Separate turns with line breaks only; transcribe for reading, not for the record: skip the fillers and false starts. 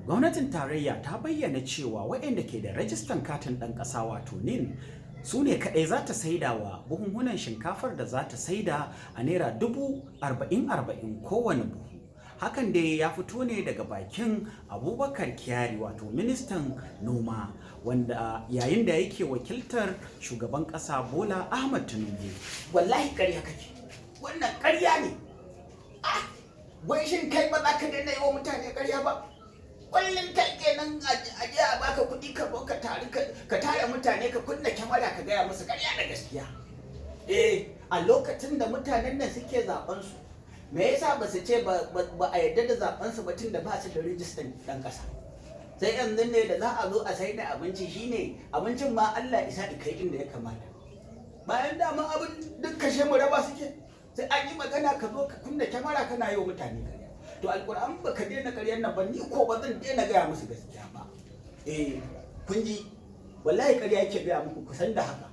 Gwamnatin tarayya ta bayyana cewa waɗanda ke da rajistan katin ɗan ƙasa wato NIN su ne kaɗai za ta saidawa buhunhunan shinkafar da za ta saida a naira 40,040 kowane buhu. Hakan dai ya fito ne daga bakin Abubakar Kyari wato ministan noma, wanda yayin da yake wakiltar shugaban ƙasa Bola Ahmad Tinubu.
Wallahi ƙarya kake, wannan ƙarya ne. Wai shin kai ba za ka daina yi wa mutane ƙarya ba? Kullum kai kenan a je a baka kuɗi ka zo ka tare mutane ka kunna kyamara ka gaya musu ƙarya da gaskiya. A lokacin da mutanen nan suke zaben su, me yasa ba su ce ba a yarda da zaben su ba tun da ba su da rijistan ɗan ƙasa? Sai yanzu ne da za a zo a sai da abinci, shine abincin ma Allah isa kai inda ya kamata. Bayan dama abin duk kashe mu raba suke, sai an yi magana ka zo ka kunna kyamara kana yi wa mutane ƙarya. To alƙur'an ba ka daina ƙaryar nan ba, ni ko ba zan daina gaya musu gaskiya ba. Kun ji, wallahi ƙarya yake gaya muku, ku san da haka.